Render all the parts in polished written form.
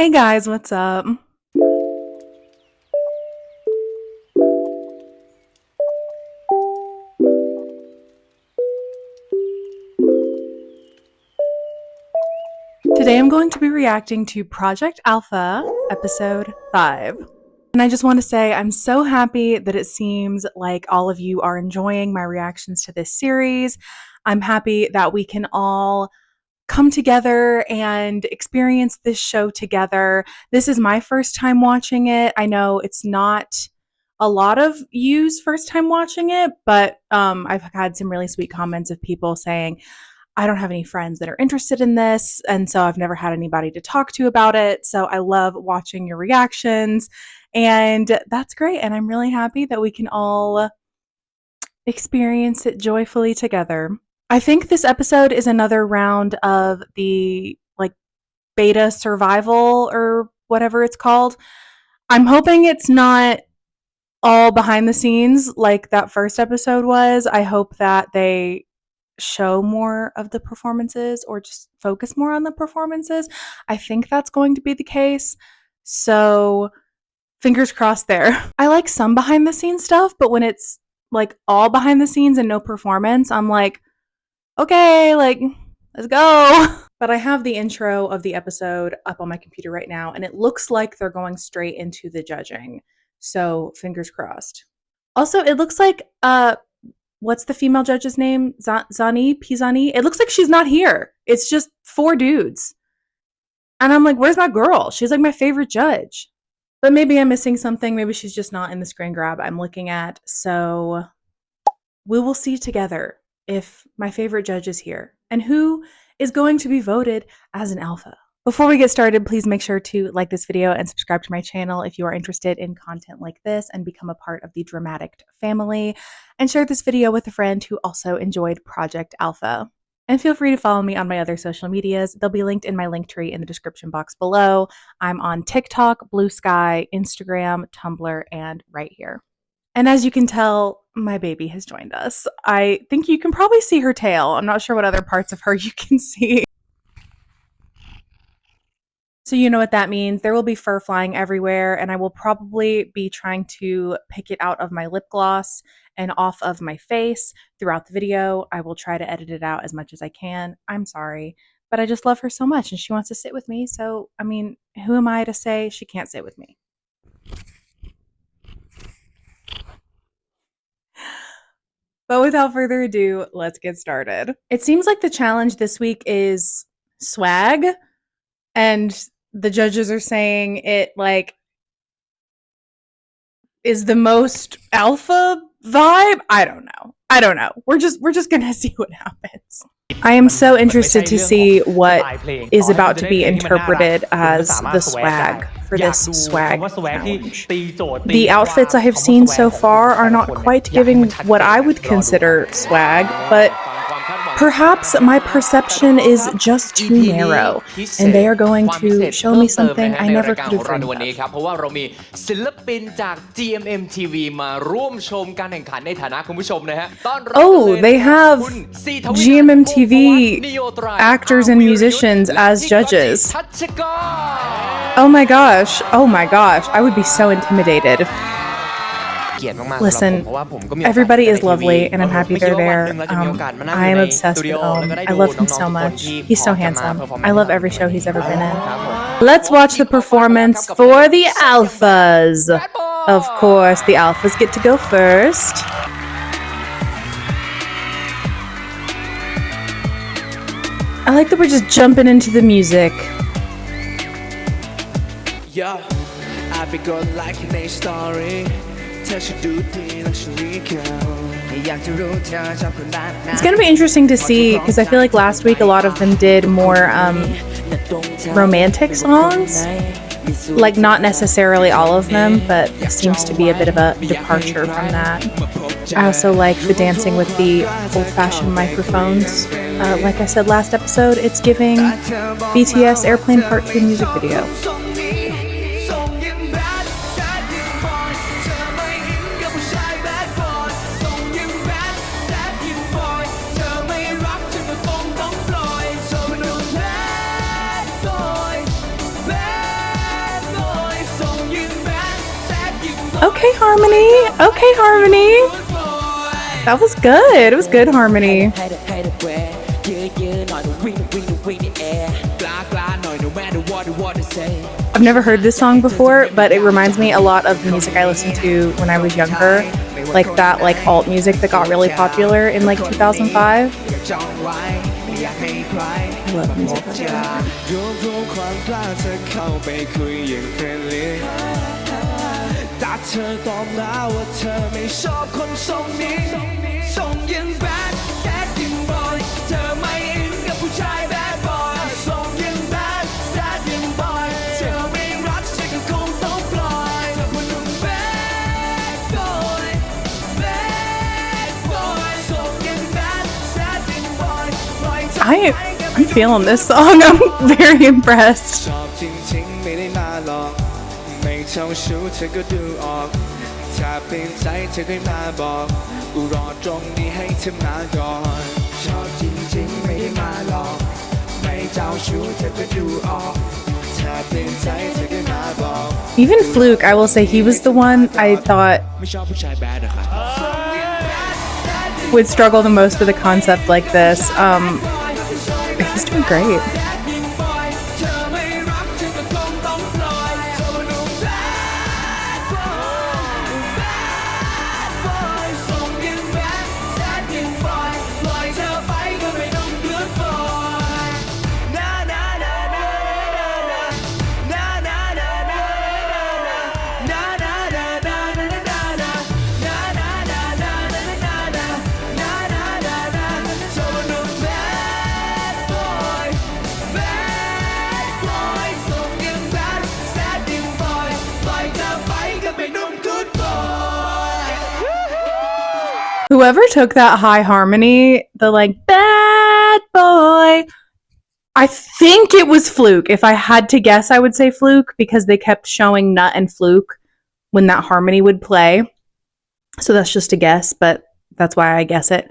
Hey guys, what's up? Today I'm going to be reacting to Project Alpha, episode 5. And I just want to say I'm so happy that it seems like all of you are enjoying my reactions to this series. I'm happy that we can all come together and experience this show together. This is my first time watching it. I know it's not a lot of you's first time watching it, but I've had some really sweet comments of people saying, I don't have any friends that are interested in this, and so I've never had anybody to talk to about it. So I love watching your reactions, and that's great. And I'm really happy that we can all experience it joyfully together. I think this episode is another round of the beta survival or whatever it's called. I'm hoping it's not all behind the scenes like that first episode was. I hope that they show more of the performances or just focus more on the performances. I think that's going to be the case. So fingers crossed there. I like some behind the scenes stuff, but when it's like all behind the scenes and no performance, I'm like, okay, like, let's go. But I have the intro of the episode up on my computer right now, and it looks like they're going straight into the judging. So fingers crossed. Also, it looks like what's the female judge's name? Zani Pizani. It looks like she's not here. It's just 4 dudes. And I'm like, where's my girl? She's like my favorite judge. But maybe I'm missing something. Maybe she's just not in the screen grab I'm looking at. So we will see together if my favorite judge is here and who is going to be voted as an alpha. Before we get started, please make sure to like this video and subscribe to my channel if you are interested in content like this and become a part of the Dramatic family, and share this video with a friend who also enjoyed Project Alpha. And feel free to follow me on my other social medias. They'll be linked in my link tree in the description box below. I'm on TikTok, Blue Sky, Instagram, Tumblr, and right here. And as you can tell, my baby has joined us. I think you can probably see her tail. I'm not sure what other parts of her you can see. So you know what that means. There will be fur flying everywhere, and I will probably be trying to pick it out of my lip gloss and off of my face throughout the video. I will try to edit it out as much as I can. I'm sorry, but I just love her so much, and she wants to sit with me. So, I mean, who am I to say she can't sit with me? But without further ado, let's get started. It seems like the challenge this week is swag, and the judges are saying it like is the most alpha vibe. I don't know. We're just gonna see what happens. I am so interested to see what is about to be interpreted as the swag for this swag challenge. The outfits I have seen so far are not quite giving what I would consider swag, but perhaps my perception is just too narrow, and they are going to show me something I never could have dreamed of. เพราะว่าเรามีศิลปินจาก GMMTV มาร่วมชมการแข่งขันในฐานะคุณผู้ชมนะฮะ Oh, they have GMMTV actors and musicians as judges. Oh my gosh, I would be so intimidated. Listen, everybody is lovely, and I'm happy they're there. I am obsessed with Om. I love him so much. He's so handsome. I love every show he's ever been in. Let's watch the performance for the alphas. Of course, the alphas get to go first. I like that we're just jumping into the music. Yeah, I've been going like a story. It's gonna be interesting to see because I feel like last week a lot of them did more romantic songs. Like, not necessarily all of them, but it seems to be a bit of a departure from that. I also like the dancing with the old-fashioned microphones. Like I said last episode, it's giving BTS Airplane Part 2 music video. Okay, Harmony. Okay, Harmony. That was good. It was good harmony. I've never heard this song before, but it reminds me a lot of the music I listened to when I was younger, like that like alt music that got really popular in like 2005. I love music like that. รวบรวมความกล้าเธอเข้าไปคุยอย่างเฟรนลี่แต่เธอตอบแล้วว่าเธอไม่ชอบคนทรงนี้ทรงยังแบดแซดยังบอยเธอไม่อินกับผู้ชายแบดบอยทรงยังแบดแซดยังบอยเธอไม่รักฉันก็คงต้องปล่อยเธอคนหนุ่มแบดบอยแบดบอยทรงยังแบดแซดยังบอยปล่อยเธอ I'm feeling this song. I'm very impressed. ชอบจริงๆไม่ได้มาหลอกไม่เจ้าชู้เธอก็ดูออกถ้าเปลี่ยนใจเธอก็มาบอกกูรอตรงนี้ให้เธอมาก่อนชอบจริงๆไม่ได้มาหลอกไม่เจ้าชู้เธอก็ดูออกถ้าเปลี่ยนใจเธอก็มาบอก Even Fluke, I will say he was the one I thought ไม่ชอบผู้ชายแบดเหรอครับ would struggle the most with a concept like this. He's doing great. Whoever took that high harmony, the like bad boy, I think it was Fluke. If I had to guess, I would say Fluke because they kept showing Nut and Fluke when that harmony would play. So that's just a guess, but that's why I guess it.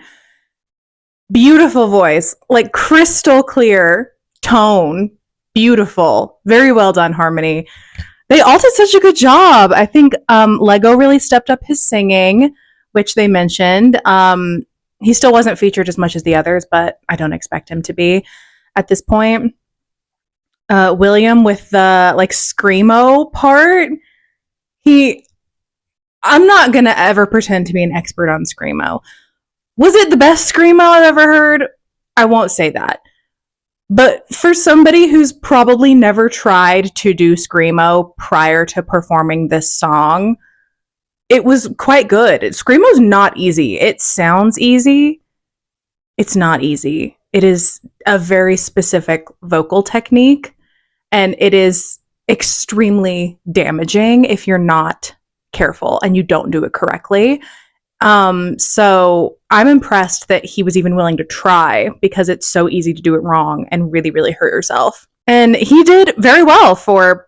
Beautiful voice, like crystal clear tone, beautiful, very well done harmony. They all did such a good job. I think Lego really stepped up his singing, which they mentioned. He still wasn't featured as much as the others, but I don't expect him to be at this point. William with the like screamo part. I'm not gonna ever pretend to be an expert on screamo. Was it the best screamo I've ever heard? I won't say that. But for somebody who's probably never tried to do screamo prior to performing this song, it was quite good. Screamo's not easy. It sounds easy. It's not easy. It is a very specific vocal technique, and it is extremely damaging if you're not careful and you don't do it correctly. So I'm impressed that he was even willing to try because it's so easy to do it wrong and really, really hurt yourself. And he did very well for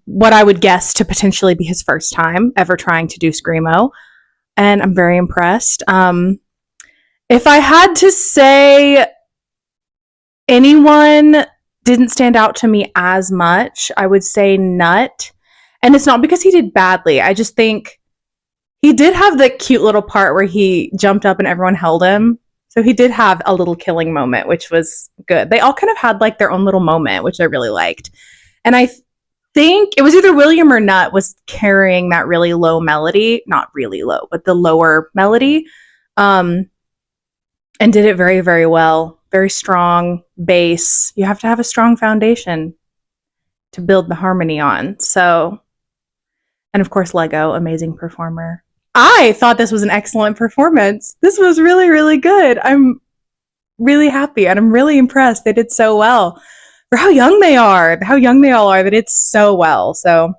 what I would guess to potentially be his first time ever trying to do screamo. And I'm very impressed. If I had to say anyone didn't stand out to me as much, I would say Nut. And it's not because he did badly. I just think he did have the cute little part where he jumped up and everyone held him. So he did have a little killing moment, which was good. They all kind of had like their own little moment, which I really liked. And I think it was either William or Nut was carrying that really low melody, not really low, but the lower melody, and did it very, very well. Very strong bass. You have to have a strong foundation to build the harmony on. So, and of course, Lego, amazing performer. I thought this was an excellent performance. This was really, really good. I'm really happy and I'm really impressed. They did so well for how young they are, how young they all are. They did so well. So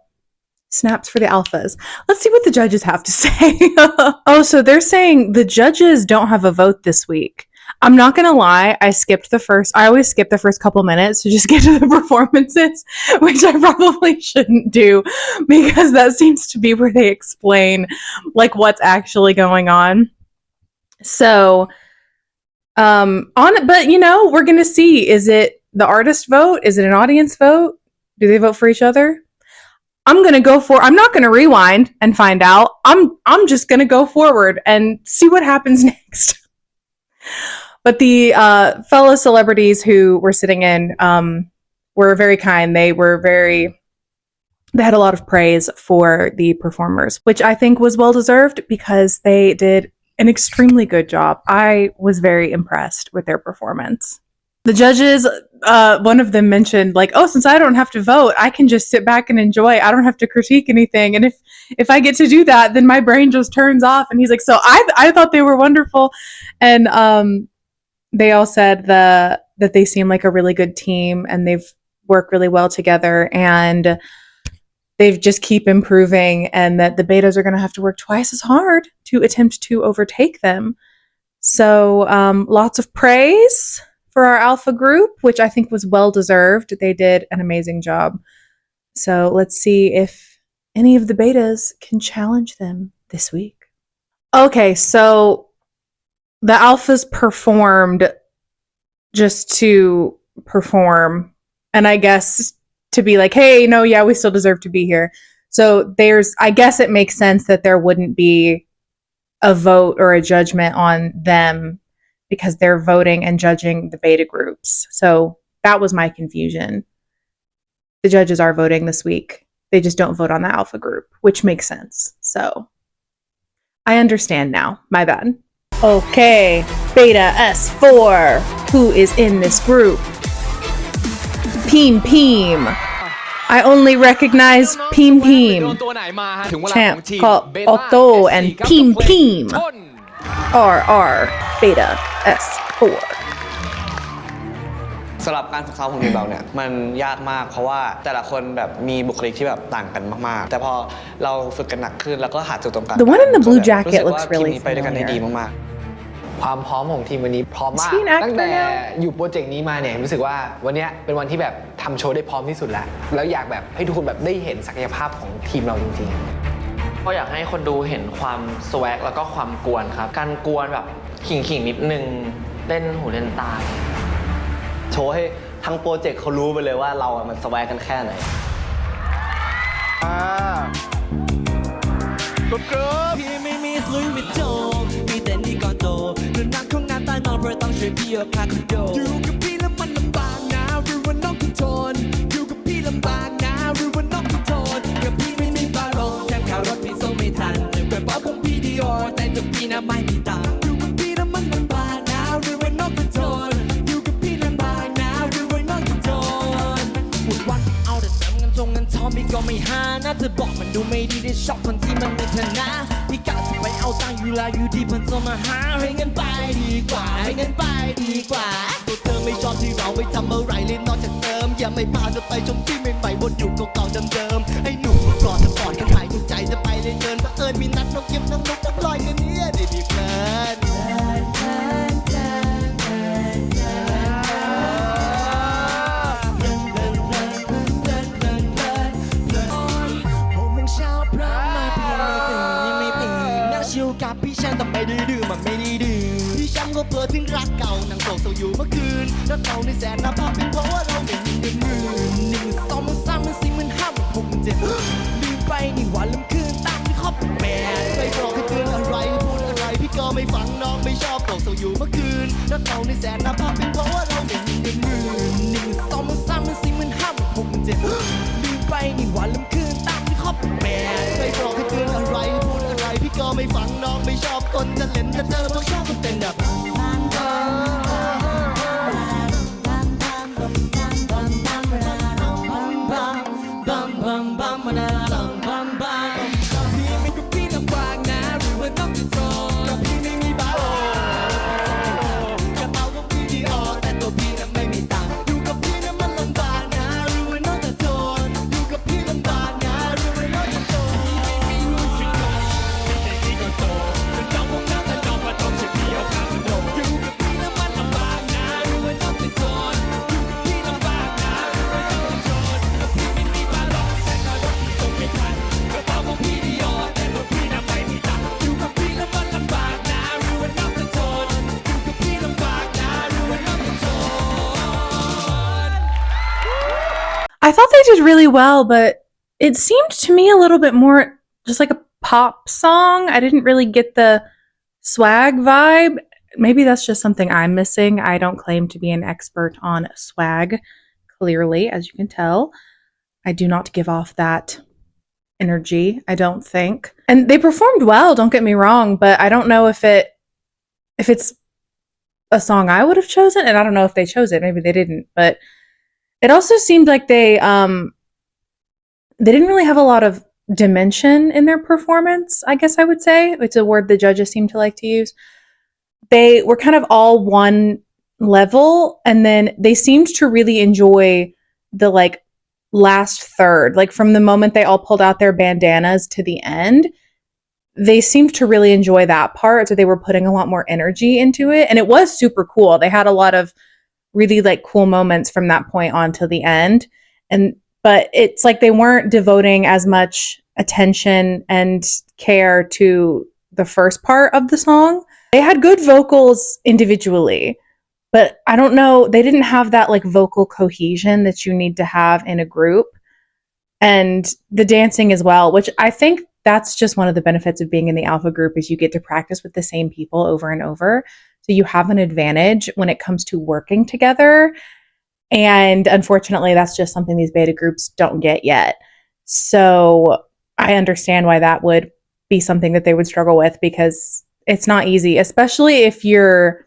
snaps for the alphas. Let's see what the judges have to say. Oh, so they're saying the judges don't have a vote this week. I'm not gonna lie, I always skip the first couple minutes to just get to the performances, which I probably shouldn't do because that seems to be where they explain like what's actually going on. So but you know, we're gonna see. Is it the artist vote? Is it an audience vote? Do they vote for each other? I'm not gonna rewind and find out. I'm just gonna go forward and see what happens next. But the fellow celebrities who were sitting in were very kind. They had a lot of praise for the performers, which I think was well deserved because they did an extremely good job. I was very impressed with their performance. The judges, one of them mentioned, like, oh, since I don't have to vote, I can just sit back and enjoy. I don't have to critique anything. And if I get to do that, then my brain just turns off. And he's like, so I thought they were wonderful. And they all said that they seem like a really good team and they've worked really well together. And they just keep improving, and that the betas are going to have to work twice as hard to attempt to overtake them. So lots of praise for our alpha group, which I think was well deserved. They did an amazing job. So let's see if any of the betas can challenge them this week. Okay, so the alphas performed just to perform, and I guess to be like, hey, no, yeah, we still deserve to be here. So I guess it makes sense that there wouldn't be a vote or a judgment on them because they're voting and judging the beta groups. So that was my confusion. The judges are voting this week. They just don't vote on the alpha group, which makes sense. So I understand now. My bad. Okay, beta S4. Who is in this group? Peem. I only recognize Peem. Champ, Cop, Otto, and Peem. RR Beta S4. สำหรับการฝึกซ้อมของทีมเราเนี่ยมันยากมากเพราะว่าแต่ละคนแบบมีบุคลิกที่แบบต่างกันมากๆแต่พอเราฝึกกันหนักขึ้นแล้วก็หาจุดตรงกลาง The one in the blue jacket looks really ไปด้วยกันได้ดี familiar. มากๆ ความพร้อมของทีมวันนี้พร้อมมาก Is he an actor ตั้งแต่ now? อยู่โปรเจกต์นี้มาเนี่ยรู้สึกว่าวันนี้เป็นวันที่แบบทำโชว์ได้พร้อมที่สุดแล้วแล้วอยากแบบให้ทุกคนแบบได้เห็นศักยภาพของทีมเราจริงๆ ก็อยากให้คนดูเห็นความสแวกแล้วก็ความกวนครับการกวนแบบขิงนิดนึงเล่นหูเล่นตา โชว์ให้ทั้งโปรเจกต์เขารู้ไปเลยว่าเราอะมันสแวกกันแค่ไหนพี่ไม่มีลุยวิตโตมีแต่นี่ก่อนโตเรื่องนักของงานใต้นอนเพราะต้องช่วยพี่เอาค่าคอนโดอยู่กับพี่แล้วมันลำบากนะหรือว่าน้องคุณทนอยู่กับพี่ลำบากนะหรือว่าน้องคุณทนกับพี่ไม่มีบารมแถมข่าวรถพี่ส่งไม่ทันแบบบอกผมพี่ดีออแต่กับพี่นะไม่มีตังค์อยู่กับพี่แล้วมันลำบากนะหรือว่าน้องคุณทนอยู่กับพี่ลำบากนะหรือว่าน้องคุณทนวันเอาแต่เติมเงินทองพี่ก็ไม่หานะเธอบอกมันดูไม่ดีได้ชอบคนที่มันไม่ถนัดพี่กะจะไปเอาตังค์อยู่แล้วอยู่ดีมันจะมาหาให้เงินไปดีกว่าตัวเธอไม่ชอบที่เราไม่ทำอะไรเลยนอกจากเติมอย่าไม่พาเธอไปชมที่ใหม่ๆวนอยู่เก่าๆเดิมๆให้หนูกอดจะกอดกันหายทุกใจจะไปเลยเงินบังเอิญมีนัดน้องเก็บน้องนุ๊กน้องลอยกันเนี่ยได้ดีเพลินกับพี่ฉันแต่ไม่ได้ดื้อมันไม่ได้ดื้อพี่ฉันก็เปิดถึงรักเก่านั่งโศกอยู่เมื่อคืนแล้วเราในแสนนับภาพเป็นเพราะว่าเราไม่มีเงินหมื่น1 2 3 4 5 6 7ลืมไปนี่วันลืมคืนตามที่ครอบแม่ไปบอกให้เตือนอะไรพูดอะไรพี่ก็ไม่ฟังน้องไม่ชอบโศกอยู่เมื่อคืนแล้วเราในแสนนับภาพเป็นเพราะว่าเราไม่มีเงินหมื่น1 2 3 4 5 6 7ลืมไปนี่วันลืมคืนตามที่ครอบแม่ไปบอกให้เตือนอะไรพูดอะไรพี่ก็ไม่ฟังน้องไม่ชอบคนจะเล่นจะเจอต้องชอบคนเต้นแบบพี่ไม่กับพี่ลำบากนะหรือว่าต้องจะโทษกับพี่ไม่มีบาร์กระเป๋าของพี่ดีออกแต่ตัวพี่นั้นไม่มีตังค์อยู่กับพี่นั้นมันลำบากนะหรือว่าน้องจะโทษอยู่กับพี่ลำบากนะหรือว่าน้องจะโทษพี่ไม่รู้สึกโตแต่นี่ก็โตเป็นเจ้าของน้ำแต่น้องมาต้องช่วยพี่เอาค่าขนมอยู่กับพี่นั้นมันลำบากนะหรือว่าน้องจะโทษอยู่กับพี่ลำบากนะหรือว่าน้องจะโทษกับพี่ไม่มีบาร์แต่ค่ารถพี่ส่งไม่ทันกระเป๋าของพี่ดีออกแต่ตัวพี่นั้นไม่มีตังค์อยู่กับพี่แล้วมันลำบากนะหรือว่าน้องจะโทษอยู่กับพี่ลำบากนะหรือว่าน้องจะโทษ I thought they did really well, but it seemed to me a little bit more just like a pop song. I didn't really get the swag vibe. Maybe that's just something I'm missing. I don't claim to be an expert on swag, clearly, as you can tell. I do not give off that energy, I don't think. And they performed well, don't get me wrong, but I don't know if it's a song I would have chosen, and I don't know if they chose it. Maybe they didn't, but it also seemed like they didn't really have a lot of dimension in their performance, I guess I would say. It's a word the judges seem to like to use. They were kind of all one level, and then they seemed to really enjoy the like last third. Like from the moment they all pulled out their bandanas to the end, they seemed to really enjoy that part. So they were putting a lot more energy into it. And it was super cool. They had a lot of really like cool moments from that point on to the end. And but it's like they weren't devoting as much attention and care to the first part of the song. They had good vocals individually, but I don't know, they didn't have that like vocal cohesion that you need to have in a group, and the dancing as well, which I think that's just one of the benefits of being in the alpha group is you get to practice with the same people over and over. So you have an advantage when it comes to working together. And unfortunately, that's just something these beta groups don't get yet. So I understand why that would be something that they would struggle with, because it's not easy, especially if you're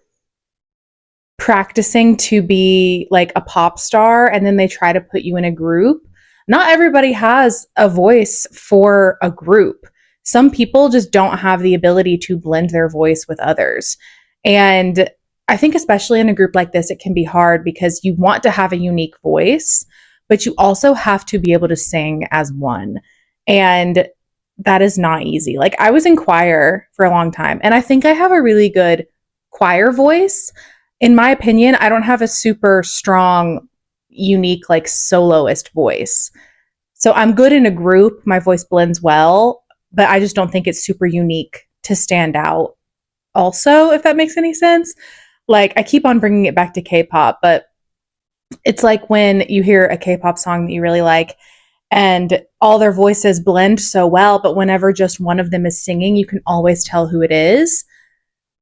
practicing to be like a pop star and then they try to put you in a group. Not everybody has a voice for a group. Some people just don't have the ability to blend their voice with others. And I think especially in a group like this, it can be hard because you want to have a unique voice, but you also have to be able to sing as one. And that is not easy. Like I was in choir for a long time, and I think I have a really good choir voice. In my opinion, I don't have a super strong, unique, like soloist voice. So I'm good in a group. My voice blends well, but I just don't think it's super unique to stand out also, if that makes any sense. Like I keep on bringing it back to K-pop, but it's like when you hear a K-pop song that you really like and all their voices blend so well, but whenever just one of them is singing, you can always tell who it is.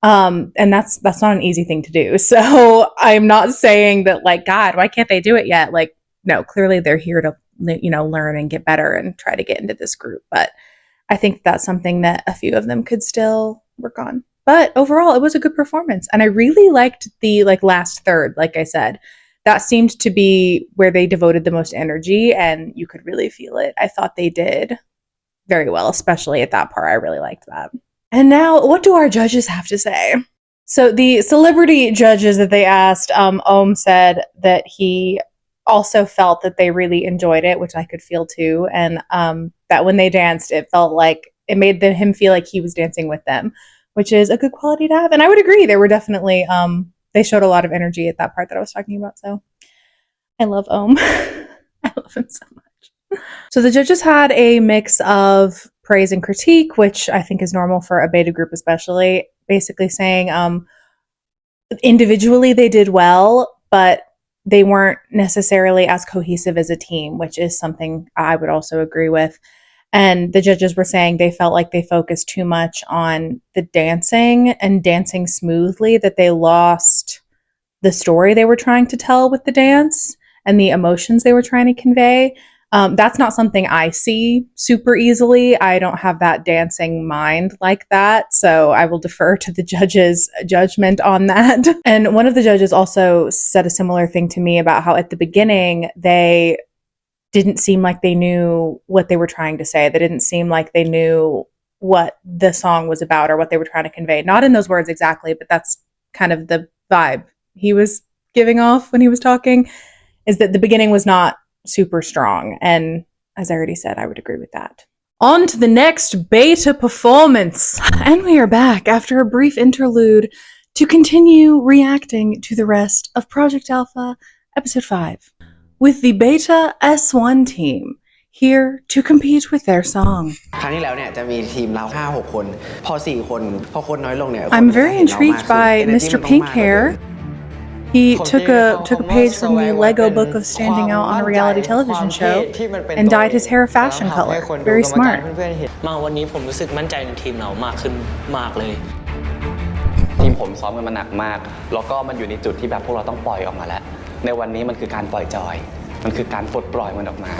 And that's not an easy thing to do. So I'm not saying that like, God, why can't they do it yet? Like, no, clearly they're here to, learn and get better and try to get into this group. But I think that's something that a few of them could still work on. But overall, it was a good performance. And I really liked the like last third, like I said. That seemed to be where they devoted the most energy, and you could really feel it. I thought they did very well, especially at that part. I really liked that. And now, what do our judges have to say? So the celebrity judges that they asked, Ohm said that he also felt that they really enjoyed it, which I could feel too, and that when they danced, it felt like it made him feel like he was dancing with them, which is a good quality to have. And I would agree, they were definitely they showed a lot of energy at that part that I was talking about. So I love Ohm. I love him so much. So the judges had a mix of praise and critique, which I think is normal for a beta group, especially. Basically saying individually they did well, but they weren't necessarily as cohesive as a team, which is something I would also agree with. And the judges were saying they felt like they focused too much on the dancing and dancing smoothly, that they lost the story they were trying to tell with the dance and the emotions they were trying to convey. That's not something I see super easily. I don't have that dancing mind like that. So I will defer to the judges' judgment on that. And one of the judges also said a similar thing to me about how at the beginning, they didn't seem like they knew what they were trying to say. They didn't seem like they knew what the song was about or what they were trying to convey. Not in those words exactly, but that's kind of the vibe he was giving off when he was talking, is that the beginning was not super strong. And as I already said, I would agree with that. On to the next beta performance. And we are back after a brief interlude to continue reacting to the rest of Project Alpha Episode 5 with the Beta S1 team here to compete with their song. ครั้งที่แล้วเนี่ยจะมีทีมเรา 5-6 คนพอ 4 คนพอคนน้อยลงเนี่ย I'm very intrigued by Mr. Pink Hair. He ผม took ที่ a เขา took a คำว่า page from the swag ไว้ Lego เป็น book of ควา standing ม out on มั่ a นใจ reality ควา television มเท่ show ที่มันเป็น and ตัว dyed เอง his hair a แล้ว fashion ทำให้ color. คนดู Very กรรมการ smart. เพื่อนๆเห็น มาวันนี้ผมรู้สึกมั่นใจในทีมเรามากขึ้นมากเลย ทีมผมซ้อมกันมาหนักมาก แล้วก็มันอยู่ในจุดที่แบบพวกเราต้องปล่อยออกมาแล้ว ในวันนี้มันคือการปล่อยจอย มันคือการปลดปล่อยมันออกมา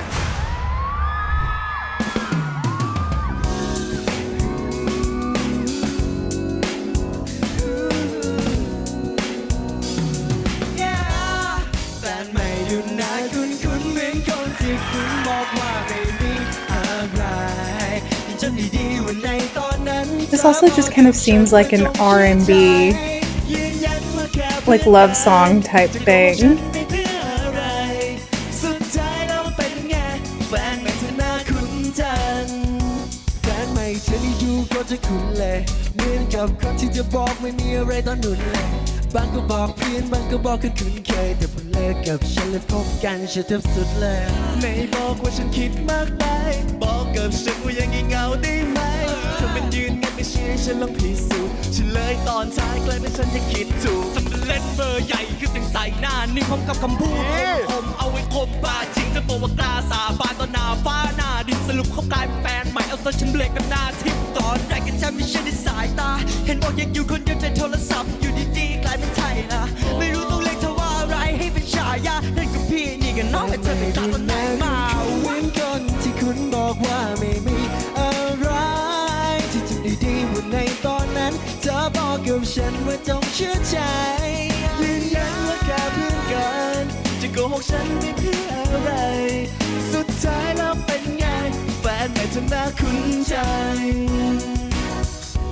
แฟนใหม่ดูน่าคุ้นๆเหมือนคนที่คุณบอกว่าไม่มีอะไรจำดีๆว่าในตอนนั้น This also just kind of seems like an R&B, like love song type thing. สุดท้ายแล้วเป็นไงแฟนใหม่เธอน่าคุ้นจังแฟนใหม่เธอนี่ดูก็จะคุ้นเลยเหมือนกับคนที่จะบอกไม่มีอะไรตอนหนุนเลยบางก็บอกเพื่อนบางก็บอกคนคุ้นเคยแต่พอเลิกกับฉันแล้วพบกันฉันแทบสุดเลยไม่บอกว่าฉันคิดมากไปบอกกับฉันว่ายังงี่เงาได้ไหมเธอเป็นยืนงันไม่เชื่อฉันลองพิสูจน์ฉันเลยตอนท้ายกลายเป็นฉันจะคิดถูกทำเป็นเล่นเบอร์ใหญ่คือสิ่งใส่หน้านิ่งพร้อมกับคำพูดคมเอาไว้คมบาดจริงจะบอกว่ากล้าสาบานต่อหน้าฟ้าหน้าดินสรุปเขากลายเป็นแฟนใหม่เอาซะฉันเบรกกันหน้าทิพย์ตอนแรกก็จะไม่เชื่อในสายตาเห็นบอกยังอยู่คนเดียวใจโทรศัพท์อยู่ดีๆกลายเป็นไทยละไม่รู้ต้องเรียกเธอว่าอะไรให้เป็นฉายานั่นก็พี่นี่ก็น้องแต่เธอเป็นกลางตอนไหนมาเหมือนคนที่คุณบอกว่าไม่มีอะไรที่ทำดีๆว่าในตอนนั้นเธอบอกกับฉันว่าจงเชื่อใจยืนยันว่าแค่เพื่อนกันจะโกหกฉันไม่เพื่ออะไรสุดท้ายแล้วเป็นไงแฟนใหม่เธอน่าคุ้นใจ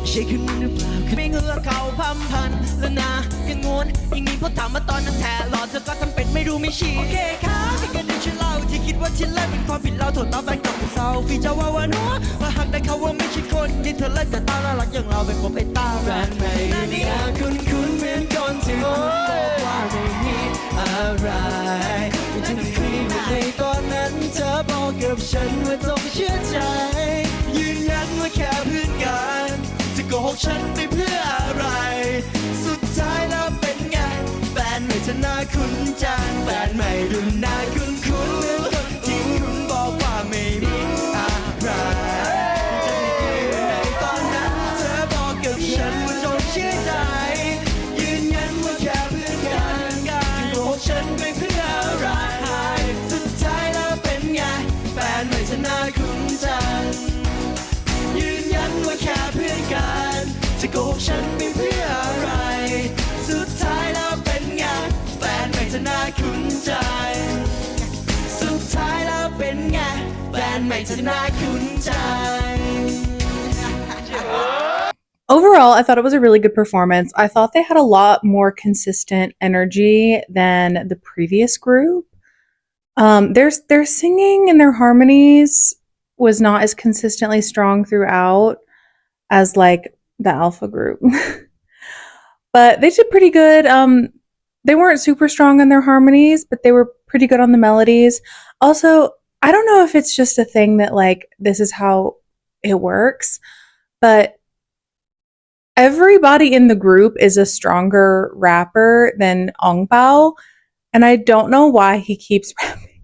ใช่คุณหรือเปล่าไม่เงือเขาพัมพันแล้วนะยังงวนอย่างนี้เพราะถามมาตอนนั้นแท้หลอดเธอก็ทำเป็นไม่รู้ไม่ชี้โอเคค่ะที่กันได้ช่วยเล่าที่คิดว่าที่เล่นเป็นความผิดเราโทษตาแฟนกับเศร้าฟีจะว่าวันหัวมาหักได้เขาว่าไม่ใช่คนที่เธอเล่นแต่ตาน่ารักอย่างเราเป็นคนไปตามแฟนใหม่น่าคุ้นๆเหมือนคนที่บอกว่าไม่มีอะไรที่ทำดีว่าในตอนนั้นเธอบอกกับฉันว่าจงเชื่อใจยืนยันว่าแค่เพื่อนกันจะโกหกฉันไปเพื่ออะไร สุดท้ายแล้วเป็นไงแฟนใหม่เธอน่าคุ้นจังแฟนใหม่ดูน่าคุ้นเหมือนคนที่คุณบอกว่าไม่มีอะไรจะดีในตอนนั้นเธอบอกกับฉันว่าจงเชื่อใจยืนยันว่าแค่เพื่อนกันจะโกหกฉันไปเพื่ออะไรสุดท้ายแล้วเป็นไงแฟนใหม่เธอน่าคุ้นจังยืนยันว่าแค่เพื่อนกันจะโกหกฉันไปเพื่ออะไรสุดท้ายแล้วเป็นไงแฟนใหม่เธอน่าคุ้นใจสุดท้ายแล้วเป็นไงแฟนใหม่เธอน่าคุ้นใจ Overall, I thought it was a really good performance. I thought they had a lot more consistent energy than the previous group. Their singing and their harmonies was not as consistently strong throughout as like the Alpha group. But they did pretty good. They weren't super strong on their harmonies, but they were pretty good on the melodies. Also, I don't know if it's just a thing that like this is how it works, but everybody in the group is a stronger rapper than Ong Bao, and I don't know why he keeps rapping.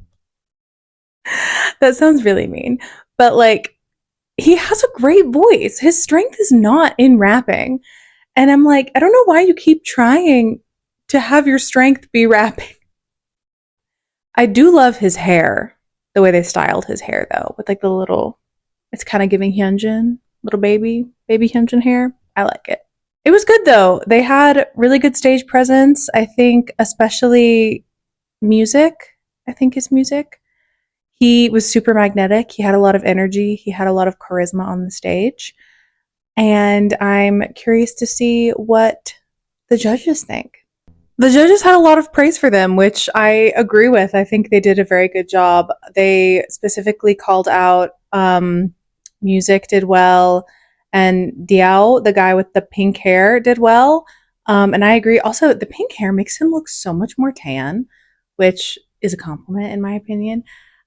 That sounds really mean, but like he has a great voice. His strength is not in rapping. And I'm like, I don't know why you keep trying to have your strength be rapping. I do love his hair, the way they styled his hair though, with like the little, it's kind of giving Hyunjin, little baby Hyunjin hair. I like it. It was good though. They had really good stage presence. I think especially music, I think his music. He was super magnetic. He had a lot of energy. He had a lot of charisma on the stage. And I'm curious to see what the judges think. The judges had a lot of praise for them, which I agree with. I think they did a very good job. They specifically called out music did well, and Diao, the guy with the pink hair, did well. And I agree. Also, the pink hair makes him look so much more tan, which is a compliment in my opinion.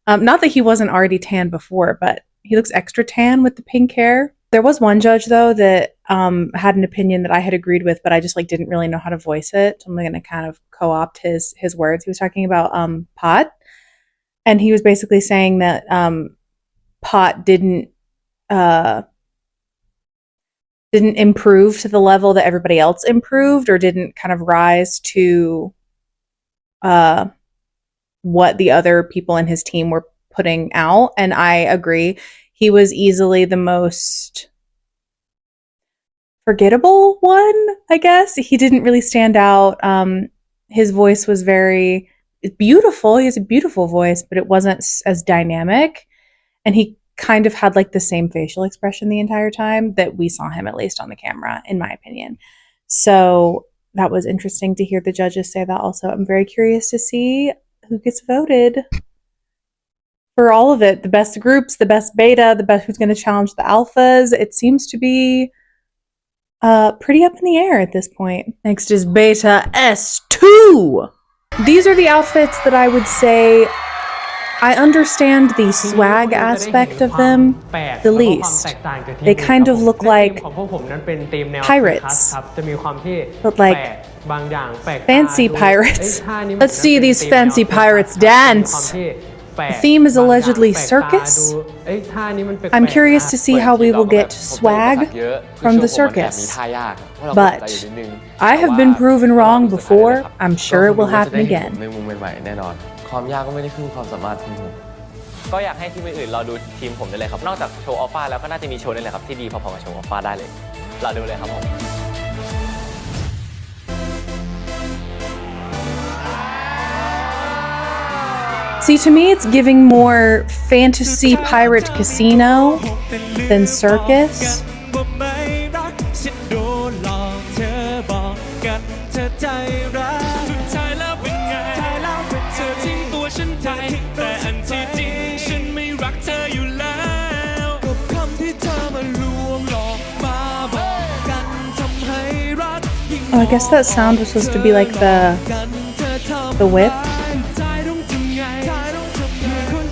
Not that he wasn't already tan before, but he looks extra tan with the pink hair. There was one judge though that had an opinion that I had agreed with, but I just like didn't really know how to voice it. So I'm going to kind of co-opt his words. He was talking about pot, and he was basically saying that pot uh, didn't improve to the level that everybody else improved, or didn't kind of rise to uh, what the other people in his team were putting out. And I agree. He was easily the most forgettable one, I guess. He didn't really stand out. His voice was very beautiful. He has a beautiful voice, but it wasn't as dynamic. And he kind of had like the same facial expression the entire time that we saw him, at least on the camera, in my opinion. So that was interesting to hear the judges say that also. I'm very curious to see who gets voted for all of it. The best groups, the best beta, the best who's going to challenge the alphas. It seems to be pretty up in the air at this point. Next is beta S2. These are the outfits that I would say I understand the swag aspect of them the least. They kind of look like pirates, but like fancy pirates. Let's see these fancy pirates dance. The theme is allegedly circus. I'm curious to see how we will get swag from the circus. But I have been proven wrong before. I'm sure it will happen again. ความยากก็ไม่ได้ขึ้นความสามารถของผม ก็อยากให้ทีมอื่นๆรอดูทีมผมได้เลยครับนอกจากโชว์อัลฟาแล้วก็น่าจะมีโชว์นี่แหละครับที่ดีพอๆกับโชว์อัลฟาได้เลยรอดูเลยครับผม See, to me, it's giving more fantasy pirate casino than circus. Oh, I guess that sound was supposed to be like the whip,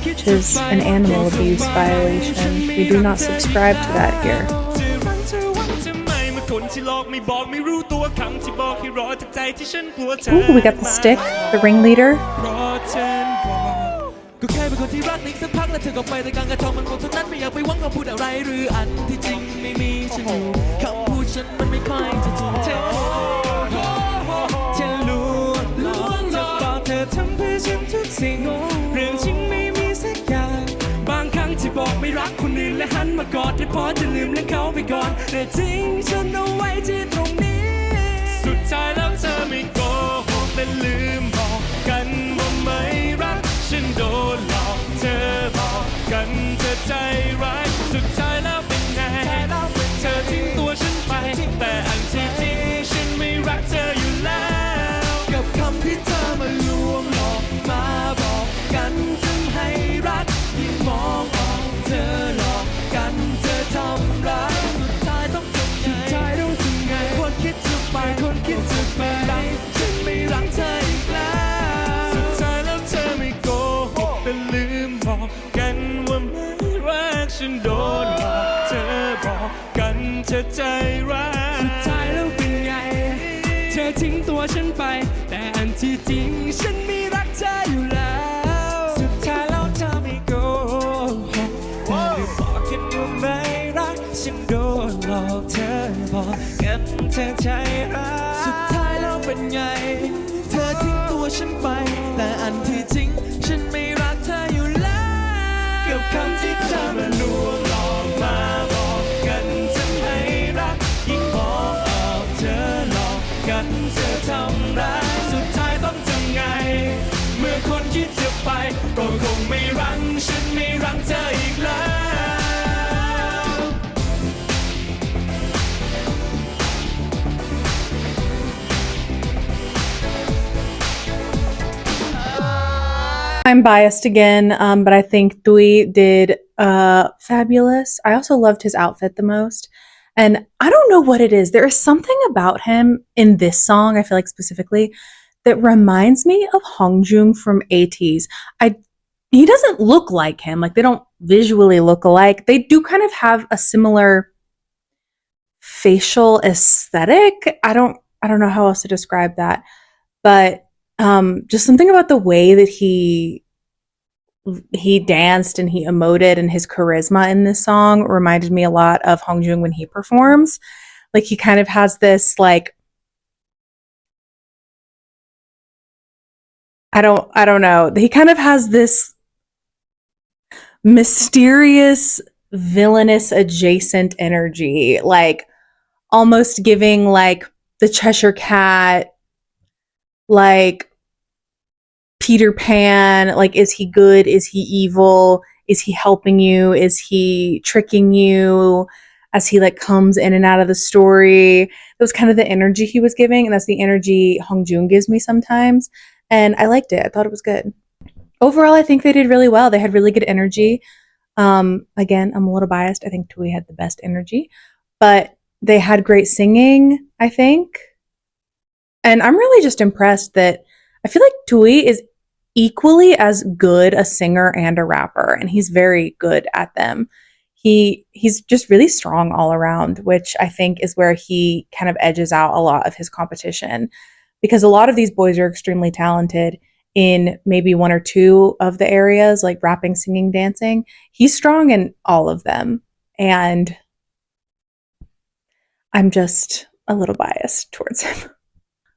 which is an animal abuse violation. We do not subscribe to that here. Ooh, we got the stick, the ringleader. ก็แค่เป็นคนที่รักนิกสักพักแล้วเธอก็ไปแต่การกระทำมันคงเท่านั้นไม่อยากไปหวังคำพูดอะไรหรืออันที่จริงไม่มีฉันอยู่คำพูดฉันมันไม่ค่อยจะถูกเธอลวงจะบอกเธอทำเพื่อฉันทุกสิ่งเรื่องจริงไม่มีสักอย่างบางครั้งที่บอกไม่รักคนอื่นและหันมากอดให้พอจะลืมเรื่องเขาไปก่อนแต่จริงฉันเอาไว้ที่ตรงนี้สุดท้ายแล้วเธอไม่โกหกและลืมบอกกันว่าไม่รักฉันโดนหลอกเธอบอกกันเธอใจร้ายสุดท้ายแล้วเป็นไงเธอทิ้งตัวฉันไปแต่อันที่จริงฉันไม่รักเธออยู่แล้วกับคำที่เธอมาลวงหลอกมาบอกกันทำให้รักยิ่งมองออกเธอหลอกกันเธอทำร้ายสุดท้ายต้องทำไงคนคิดจะไปฉันไม่รักเธออีกแล้วสุดท้ายแล้วเธอไม่โกหกแต่ลืมบอกกันว่าไม่รักฉันโดนหลอกเธอบอกกันเธอใจร้ายสุดท้ายแล้วเป็นไงเธอทิ้งตัวฉันไปแต่อันที่จริงฉันไม่รักเธออยู่แล้วสุดท้ายแล้วเธอไม่โกหกแต่ลืมบอกกันว่าไม่รักฉันโดนหลอกเธอบอกกันเธอใจร้ายสุดท้ายแล้วเป็นไงเธอทิ้งตัวฉันไปแต่อันที่จริงฉันไม่รักเธออยู่แล้วกับคำที่เธอมาลวงหลอกมาบอกกันทำให้รักยิ่งมองออกเธอหลอกกันเธอทำร้ายสุดท้ายต้องทำไงเมื่อคนคิดจะไปก็คงไม่รักฉันไม่รักเธออีกแล้ว I'm biased again, but I think Dui did fabulous. I also loved his outfit the most. And I don't know what it is. There is something about him in this song, I feel like specifically, that reminds me of Hongjung from ATEEZ. He doesn't look like him. Like, they don't visually look alike. They do kind of have a similar facial aesthetic. I don't know how else to describe that, but just something about the way that he danced and he emoted and his charisma in this song reminded me a lot of Hongjung when he performs. Like he kind of has this like I don't know. He kind of has this mysterious villainous adjacent energy, like almost giving like the Cheshire Cat, like Peter Pan, like is he good? Is he evil? Is he helping you? Is he tricking you as he like comes in and out of the story? That was kind of the energy he was giving, and that's the energy Hong Joon gives me sometimes. And I liked it. I thought it was good. Overall, I think they did really well. They had really good energy. Again, I'm a little biased. I think Tui had the best energy, but they had great singing, I think. And I'm really just impressed that I feel like Tui is equally as good a singer and a rapper, and he's very good at them. He's just really strong all around, which I think is where he kind of edges out a lot of his competition, because a lot of these boys are extremely talented in maybe one or two of the areas, like rapping, singing, dancing. He's strong in all of them, and I'm just a little biased towards him.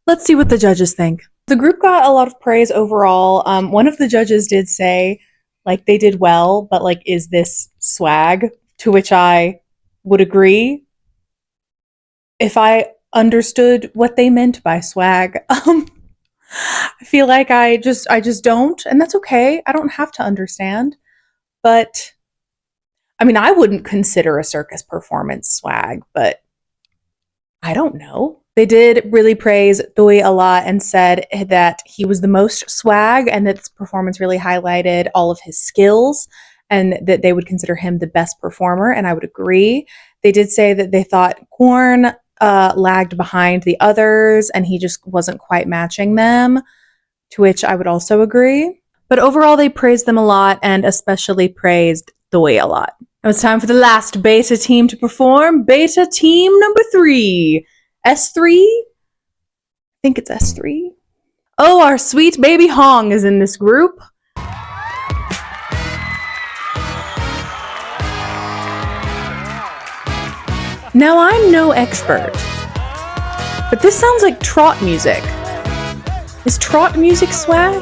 Let's see what the judges think. The group got a lot of praise overall. One of the judges did say, like, they did well, but, like, is this swag? To which I would agree if I understood what they meant by swag. I feel like I just don't, and that's okay. I don't have to understand. But, I mean, I wouldn't consider a circus performance swag, but I don't know. They did really praise Doi a lot and said that he was the most swag and that this performance really highlighted all of his skills and that they would consider him the best performer, and I would agree. They did say that they thought Korn lagged behind the others and he just wasn't quite matching them, to which I would also agree. But overall, they praised them a lot and especially praised Doi a lot. Now it's time for the last beta team to perform. Beta team number 3. S3? I think it's S3. Oh, our sweet baby Hong is in this group. Now, I'm no expert, but this sounds like trot music. Is trot music swag?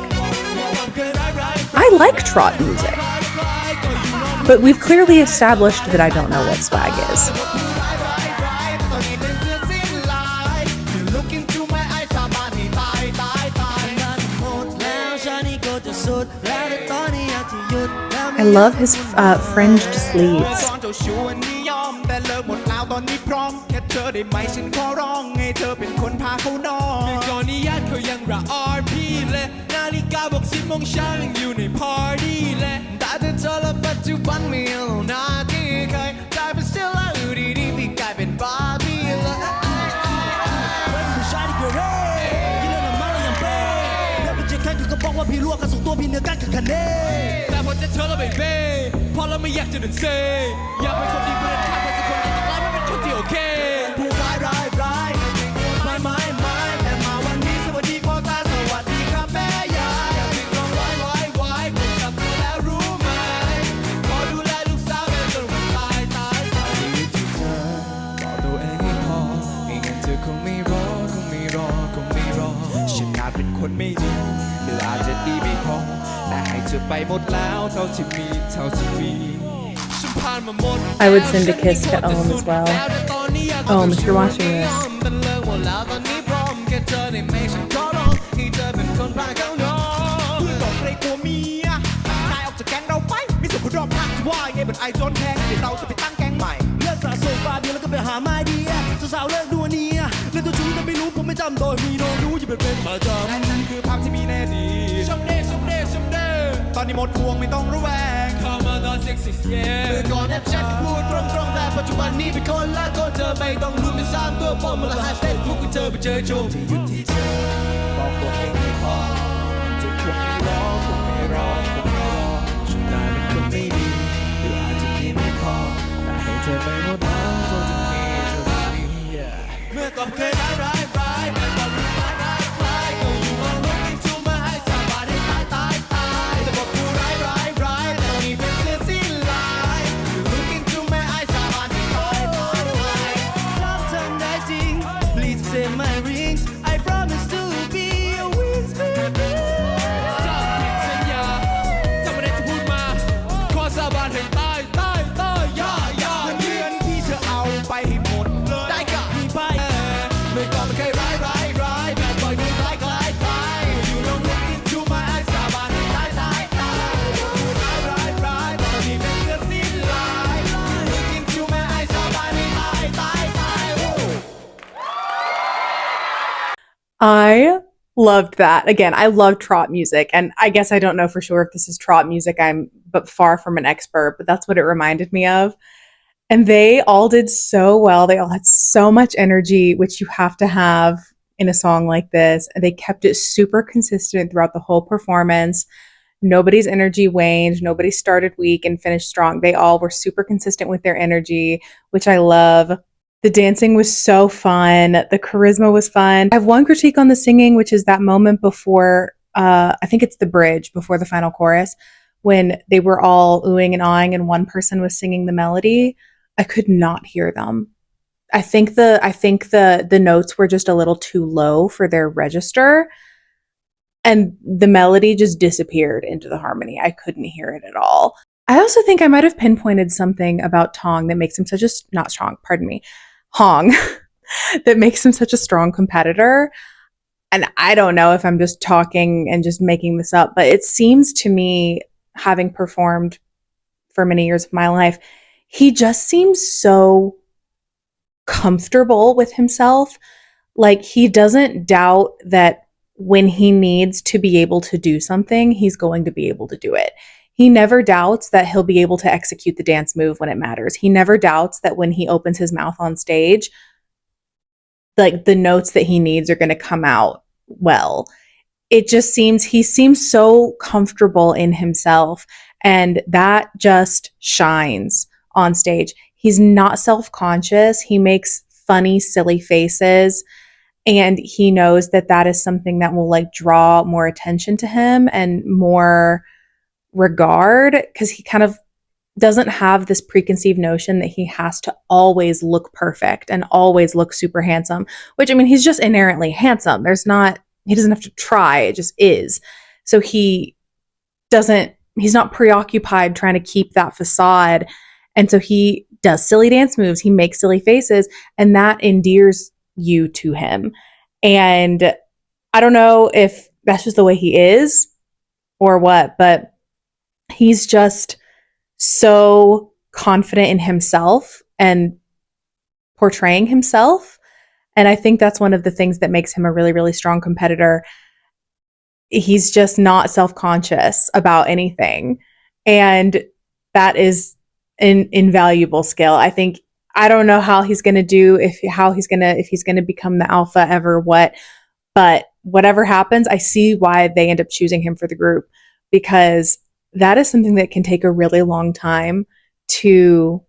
I like trot music, but we've clearly established that I don't know what swag is. I love his fringed sleeves. แต่เลิกหมดแล้วตอนนี้พร้อมแค่เธอได้ไหมฉันขอร้องให้เธอเป็นคนพาเขานอนก่อนนี้ญาติเขายังระออพี่เลยนาฬิกาบอก10 โมงเช้ายังอยู่ในพาร์ตี้เลยแต่เธอและปัจจุบันไม่เอาหน้าที่เคยกลายเป็นเซลล์อยู่ดีๆพี่กลายเป็นบาร์บี้เลยเป็นผู้ชายที่เกเรกินแล้วเมาแล้วยังเป้แล้วเป็นเจ้าแค่ก็บอกว่าพี่ลวกกันส่งตัวพี่เนื้อกันกับคะแนนแต่พอจะเธอแล้วไม่เบ้พอเราไม่อยากจะเดินเซอยากเป็นคนดีเพื่อนข้างเป็นสักคนแต่กลายเป็นคนที่โอเคผู้ร้ายไม่แต่มาวันนี้สวัสดีพ่อตาสวัสดีครับแม่ยายอยากติดลองไว้ผมกลับตัวแล้วรู้ไหมขอดูแลลูกสาวแม่จนวันตายชีวิตที่เธอบอกตัวเองให้พอไม่งั้นเธอคงไม่รอฉันอาจเป็นคนไม่ดีหรืออาจจะดีไม่พอแต่ให้เธอไปหมดแล้วเท่าที่มีI would send a kiss to Ohm as well. Ohm, if you're watching this. Someday ตอนนี้หมดห่วงไม่ต้องระแวงเข้ามาตอน60 years เมื่อก่อนแอบแชทพูดตรงๆแต่ปัจจุบันนี้เป็นคนละคนเธอไม่ต้องลุ้นเป็น3 ตัวปลอมมาละหาเฟซบุ๊กก็เจอไปเจอโจมจะหยุดที่เธอบอกตัวเองไม่พอจะคงไม่รอฉันนายเป็นคนไม่ดีหรืออาจจะดีไม่พอแต่ให้เธอไปหมดแล้วเท่าที่มี I loved that. Again, I love trot music, and I guess I don't know for sure if this is trot music. I'm but far from an expert, but that's what it reminded me of. And they all did so well. They all had so much energy, which you have to have in a song like this. And they kept it super consistent throughout the whole performance. Nobody's energy waned. Nobody started weak and finished strong. They all were super consistent with their energy, which I love. The dancing was so fun. The charisma was fun. I have one critique on the singing, which is that moment before, I think it's the bridge before the final chorus, when they were all oohing and awing and one person was singing the melody. I could not hear them. I think the notes were just a little too low for their register, and the melody just disappeared into the harmony. I couldn't hear it at all. I also think I might have pinpointed something about Tong that makes him such a not strong, pardon me, Hong that makes him such a strong competitor. And I don't know if I'm just talking and just making this up, but it seems to me, having performed for many years of my life, he just seems so comfortable with himself. Like he doesn't doubt that when he needs to be able to do something, he's going to be able to do it. He never doubts that he'll be able to execute the dance move when it matters. He never doubts that when he opens his mouth on stage, like the notes that he needs are going to come out well. It just seems he seems so comfortable in himself, and that just shines on stage. He's not self-conscious. He makes funny, silly faces, and he knows that that is something that will like draw more attention to him and more regard, because he kind of doesn't have this preconceived notion that he has to always look perfect and always look super handsome, which I mean, he's just inherently handsome. He doesn't have to try, it just is. So he's not preoccupied trying to keep that facade. And so he does silly dance moves, he makes silly faces, and that endears you to him. And I don't know if that's just the way he is or what, but he's just so confident in himself and portraying himself. And I think that's one of the things that makes him a really, really strong competitor. He's just not self-conscious about anything. And that is an invaluable skill. I don't know how he's going to do, if he's going to become the alpha ever, but whatever happens, I see why they end up choosing him for the group, because that is something that can take a really long time to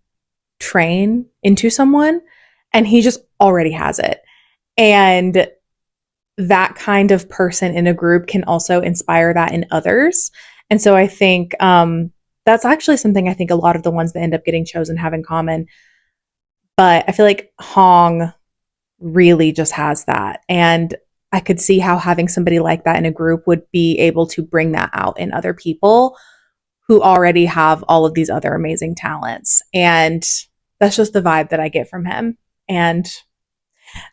train into someone, and he just already has it. And that kind of person in a group can also inspire that in others. And so I think that's actually something I think a lot of the ones that end up getting chosen have in common. But I feel like Hong really just has that. And I could see how having somebody like that in a group would be able to bring that out in other people who already have all of these other amazing talents. And that's just the vibe that I get from him. And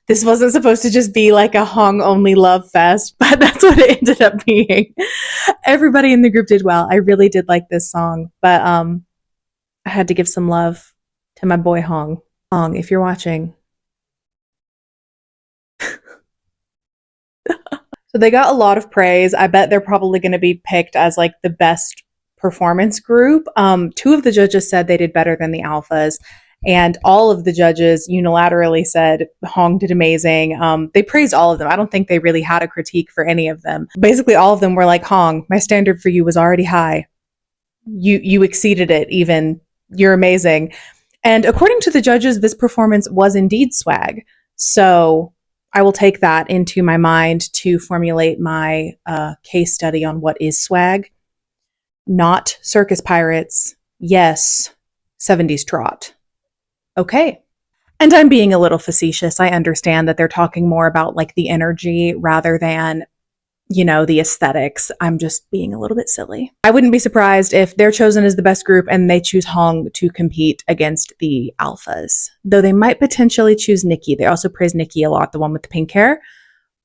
this wasn't supposed to just be like a Hong only love fest, but that's what it ended up being. Everybody in the group did well. I really did like this song, but I had to give some love to my boy Hong. Hong, if you're watching. So they got a lot of praise. I bet they're probably going to be picked as like the best performance group. Two of the judges said they did better than the alphas, and all of the judges unilaterally said Hong did amazing. They praised all of them. I don't think they really had a critique for any of them. Basically, all of them were like, Hong, my standard for you was already high. You exceeded it even. You're amazing. And according to the judges, this performance was indeed swag. So I will take that into my mind to formulate my case study on what is swag. Not circus pirates. Yes, 70s trot. Okay. And I'm being a little facetious. I understand that they're talking more about like the energy rather than, the aesthetics. I'm just being a little bit silly. I wouldn't be surprised if they're chosen as the best group and they choose Hong to compete against the alphas, though they might potentially choose Nikki. They also praise Nikki a lot, the one with the pink hair,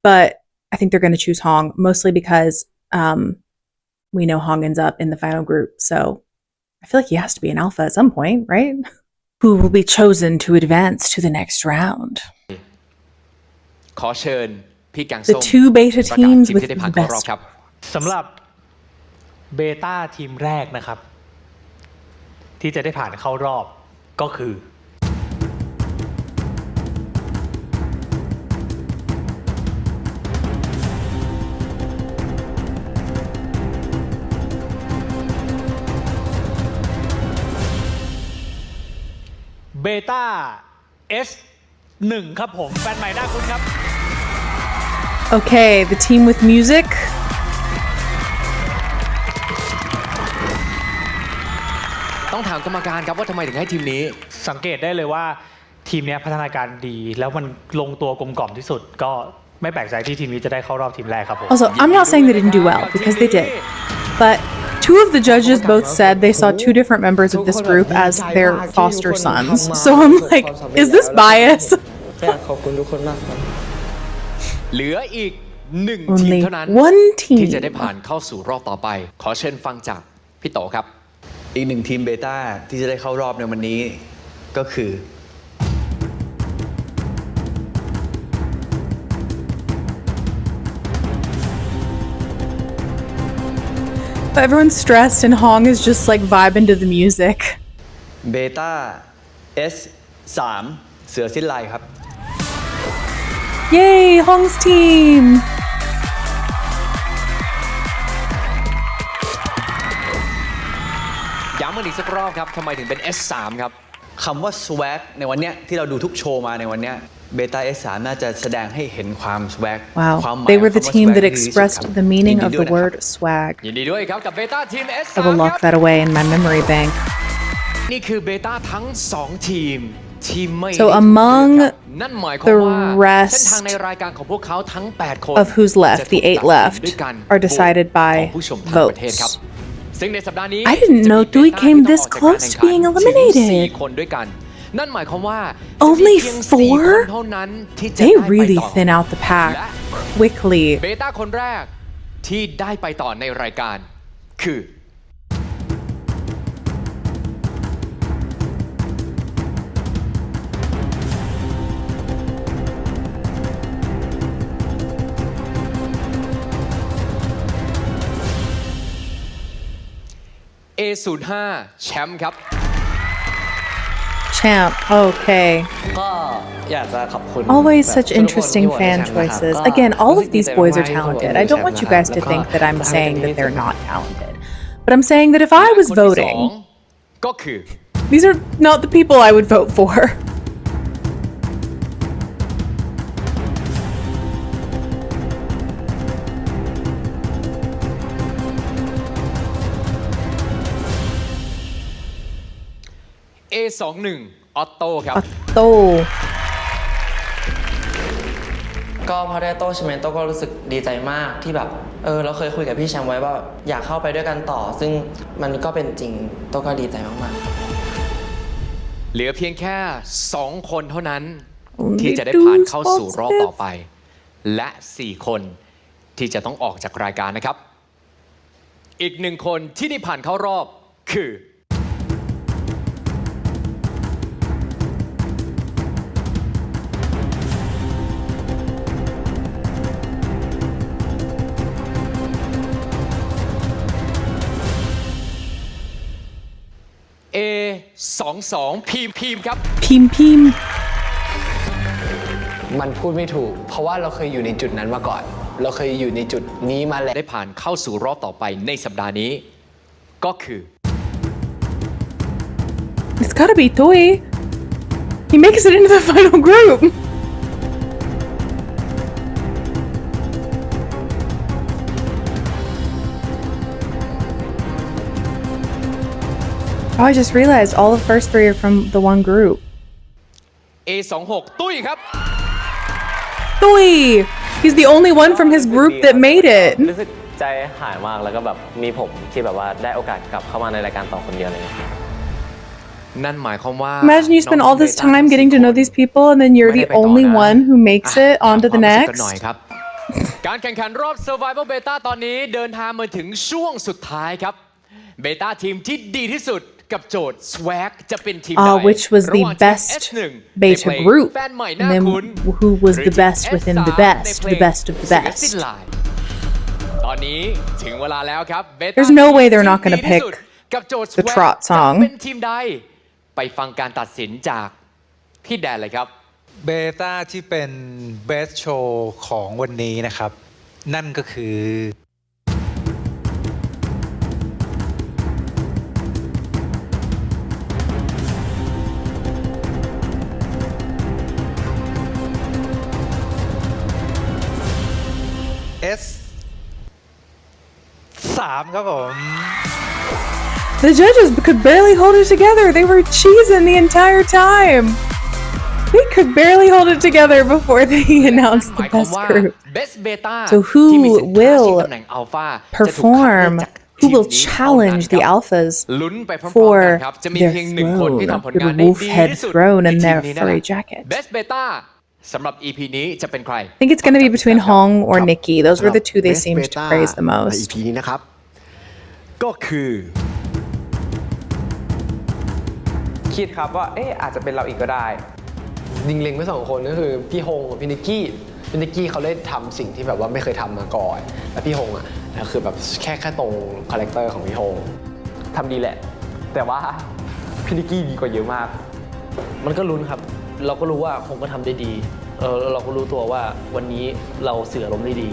but I think they're going to choose Hong mostly because we know Hong ends up in the final group. So I feel like he has to be an alpha at some point, right? Who will be chosen to advance to the next round? ขอเชิญ พี่แกง the ส้ม two beta ประกาศ teams ทีม with ที่ได้ the ผ่านเข้ารอบ best. ครับ สำหรับเบต้าทีมแรกนะครับ ที่จะได้ผ่านเข้ารอบก็คือ เบต้า S1 ครับผมแฟนใหม่หน้าคุณครับ Okay, the team with music. ต้องถามกรรมการครับว่าทำไมถึงให้ทีมนี้ สังเกตได้เลยว่าทีมเนี้ยพัฒนาการดี แล้วมันลงตัวกลมกล่อมที่สุด ก็ไม่แปลกใจที่ทีมนี้จะได้เข้ารอบทีมแรกครับผม Also, I'm not saying they didn't do well because they did, but two of the judges both said they saw two different members of this group as their foster sons. So I'm like, is this bias? อยากขอบคุณทุกคนมากครับ เหลืออีก1 ทีม Only เท่านั้น one ที่จะได้ team. ผ่านเข้าสู่รอบต่อไป ขอเชิญฟังจากพี่โตครับ อีกหนึ่งทีมเบต้าที่จะได้เข้ารอบในวันนี้ก็คือ Everyone's stressed and Hong is just like vibing to the music. เบต้า S3 เสือสิ้นลายครับ Yay, Hong's team! ย้ำกันอีกสักรอบครับทำไมถึงเป็น S3 ครับ คำว่า swag ในวันเนี้ยที่เราดูทุกโชว์มาในวันเนี้ยเบต้า S3 น่าจะแสดงให้เห็นความ swag Wow, ความหมาย they were the ของคำว่า team swag that ที่ดีที่สุด expressed ครับ the meaning ยิ of นดีด้ว the ยนะครับ word swag. ยินดีด้วยครับกับเบต้าทีม S3 I will ค lock รับ that away in my memory bank. นี่คือเบต้าทั้ง 2 ทีมที่ไม่ So ได้ถูก among เลือกครับนั่นหมายความว่า the rest เส้นทางในรายการของพวกเขาทั้ง 8 คน of who's left, จะถูก the 8 ตัดสิน left, ด้วยการ are decided โหวต by ของผู้ชมทั้งประเทศครับ votes. ซึ่งในสัปดาห์นี้ I didn't จะมี know เบ Dewey ต้า came ที่ this ต้องออกจาก close to being การแข่งขันถึง eliminated. 4 คนด้วยกัน นั่นหมายความว่า Only จะมีเพียง4 4? คนเท่านั้นที่จะ They ได้ไป really ต่อ thin out the pack และ quickly. เบต้าคนแรกที่ได้ไปต่อในรายการคือ A05 แชมป์ครับ Champ, okay. ก็อยากจะขอบคุณ Always แบบ such ทุกคน interesting ที่โหวตให้ fan แชมป์นะครับ choices. ก็ Again, all รู้ of สึกดี these ใจ boys มา are กๆที่โหวต talented. ให้ I don't want แช you มป์ guys นะ to ครับ think that I'm แล้วก็ saying that they're ทำ not talented. But I'm saying that if I was คนที่ voting, 2ก็คือ these are not the people I would vote for. A21 ออตโต้ครับ Otto. ก็พอได้โต้ใช่ไหมโต้ก็รู้สึกดีใจมากที่แบบเราเคยคุยกับพี่แชมป์ไว้ว่าอยากเข้าไปด้วยกันต่อ ซึ่งมันก็เป็นจริงโต้ก็ดีใจมากๆ เหลือเพียงแค่ 2 คนเท่านั้น Only ที่จะได้ two ผ่านเข้าสู่รอบ spots ต่อไป และ 4 คนที่จะต้องออกจากรายการนะครับ อีก 1 คนที่ได้ผ่านเข้ารอบคือ A22 พีมครับ Pim Pim. มันพูดไม่ถูก เพราะว่าเราเคยอยู่ในจุดนั้นมาก่อน เราเคยอยู่ในจุดนี้มาแล้ว ได้ผ่านเข้าสู่รอบต่อไปในสัปดาห์นี้ ก็คือ It's gotta be Toy. He makes it into the final group. Oh, I just realized all the first 3 are from the one group. A26 ตุ้ยครับ Toy! He's the only one from his group that made it. รู้สึกใจหายมากแล้วก็แบบมีผมที่แบบว่าได้โอกาสกลับเข้ามาในรายการต่อคนเดียวเลย นั่นหมายความว่า Imagine you spend all this time getting to know these people and then you're the only one who makes it onto the ความรู้สึก next. กันหน่อยครับ การแข่งขันรอบ Survival Beta ตอนนี้เดินทางมาถึงช่วงสุดท้ายครับ เบต้าทีมที่ดีที่สุด กับโจทย์ swag จะเป็นทีมใด which was ระ the หว่างทีม best S1 ใน beta เพลง group, แฟนใหม่ and น่า then คุ้น who was หรือ the ทีม best within the S3 best, ในเพล the ง best of the เสือสิ้น best. ลายตอนนี้ถึงเวลาแล้วครับ Beta There's no way they're not ทีม gonna ดีที่สุด pick กับโจทย์ the swag trot จะ song. เป็นทีมใดไปฟังการตัดสินจากพี่แดนเลยครับ เบต้าที่เป็น best show ของวันนี้นะครับ นั่นก็คือ S 3 ครับผม The judges could barely hold it together. They were cheesing the entire time. They could barely hold it together before they announced ห the มายความ best ว่า group. Best Beta So who ที่มีสิทธิ์ท้าชิง will ตำแหน่ง Alpha จะถูกคัดเลือก perform, จาก who ทีม will นี้เท่านั้น challenge ค the รับ alphas ลุ้นไปพร้อม for ๆกันครับจะมี their เพียงหนึ่งคนที่ throne, ทำผล their งานได้ wolf ดี head ที่สุด throne ใน and ทีม their นี้นั่นแห furry ละ jacket. Best Beta สำหรับ EP นี้จะเป็นใคร I think it's going to be between Hong or Nikki. Those were the two they Best seemed to Beta praise the ใน most. EP นี้นะครับ ก็คือ คิดครับว่าอาจจะเป็นเราอีกก็ได้ดิงเล็งไว้2 คนก็คือพี่ฮงกับพี่นิกกี้เขาได้ทำสิ่งที่แบบว่าไม่เคยทำมาก่อนแล้วพี่ฮงคือแบบแค่ตรงคาแรคเตอร์ของพี่ฮงทำดีแหละ แต่ว่าพี่นิกกี้ดีกว่าเยอะมาก มันก็ลุ้นครับ เราก็รู้ว่าคงก็ทำได้ดีเราก็รู้ตัวว่าวันนี้เราเสืออารมณ์ได้ดี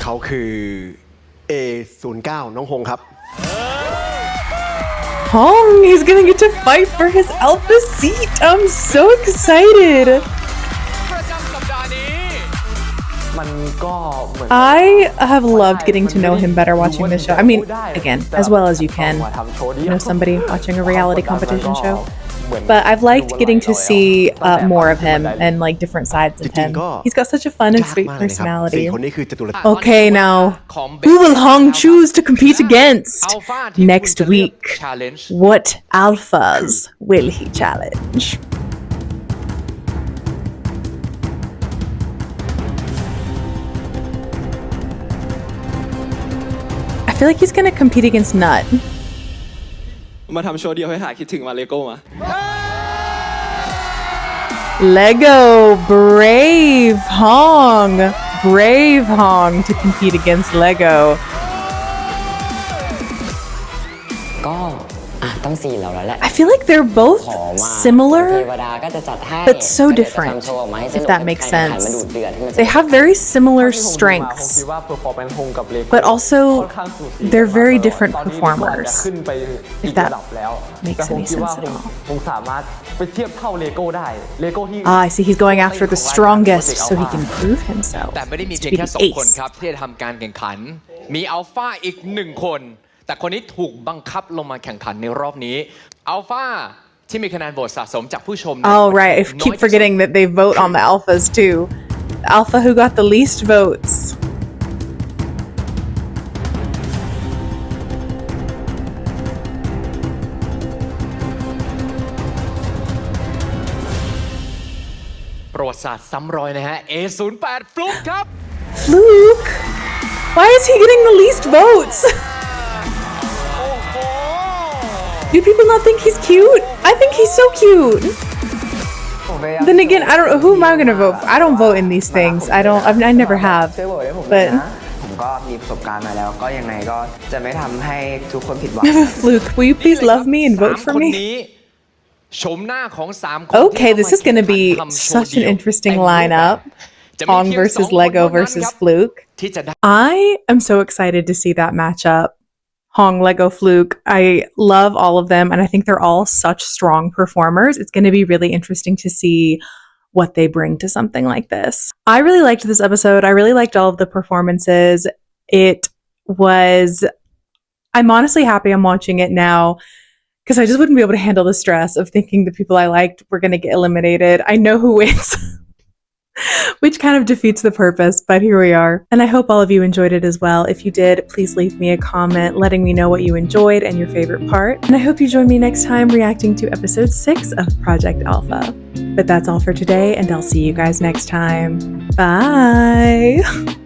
เขาคือ A09 น้องฮงครับ Hong, he's going to get to fight for his alpha seat. I'm so excited. ประจำสัปดาห์นี้ มันก็เหมือน I have loved getting to know him better watching this show. I mean, again, as well as you can know somebody watching a reality competition show. But I've liked getting to see more of him and like different sides of him. He's got such a fun and sweet ยากมากเลยครับ personality. 4 คนนี้คือจตุร Okay, now, ของ who will Best Hong Beta choose to compete against? Alpha ที่คุณ Next จะเลือก week, challenge what alphas will he challenge? I feel like he's gonna compete against Nut. มาทำโชว์เดียวให้หายคิดถึงมาเลโก้มา Lego, brave Hong to compete against Lego. ก็ต้อง4เราแล้วแหละ I feel like they're both ขอมาเท similar, วดาก็จะจัดให้ but so ก็เดี๋ยวจะ different, ทำโชว์ออกมาให้ส if นุก that makes ให้แข่งขัน sense. มันดุเดือดให้มันสนุก They have very similar ผม strengths, คิดว่า performance ฮงกับเลโก้ but also ค่อนข้างสูสี they're very different ตอนนี้เลโก้อาจจะ performers. ขึ้นไปอีก that ระดับแล้ว makes แต่ผม any คิดว่า sense at all. ผมสามารถไปเทียบเท่าเลโก้ได้เลโก้ที่ I see he's going after the strongest so he can prove himself แต่ไม่ได้มี to เพียง be แค่ the 2 คน ace. ครับที่จะทำการแข่งขัน มีอัลฟาอีก 1 คน แต่คนนี้ถูกบังคับลงมาแข่งขันในรอบนี้อัลฟาที่มีคะแนนโหวตสะสมจากผู้ชม Oh, right. I keep forgetting that they vote on the alphas too. The alpha who got the least votes. .ประวัติศาสตร์ซ้ำรอยนะฮะ A08 ฟลุกครับ Fluke? Why is he getting the least votes? Do people not think he's cute? I think he's so cute. Then again, I don't. Who am I gonna vote for? I don't vote in these things. I never have. ช่วยโหวตให้ผม But นะผมก็มีประสบการณ์มาแล้วก็ยังไงก็จะไม่ทำให้ทุกคนผิดหวัง Fluke, will you please love me and vote for 3 คน me? นี้ชมหน้าของ 3 คน Okay, this is gonna be ที่เข้ามาแข่งขันทำโชว์ such an เดี่ยว interesting เต็มรูปแบบ lineup. จะมี Hong เพียง versus 2 คน Lego เท่านั้น versus ครับ Fluke. ที่จะได้ I am so excited to see that matchup. Hong, Lego, Fluke. I love all of them, and I think they're all such strong performers. It's going to be really interesting to see what they bring to something like this. I really liked this episode. I really liked all of the performances. I'm honestly happy I'm watching it now because I just wouldn't be able to handle the stress of thinking the people I liked were going to get eliminated. I know who wins. Which kind of defeats the purpose, but here we are. And I hope all of you enjoyed it as well. If you did, please leave me a comment letting me know what you enjoyed and your favorite part. And I hope you join me next time reacting to episode 6 of Project Alpha. But that's all for today, and I'll see you guys next time. Bye.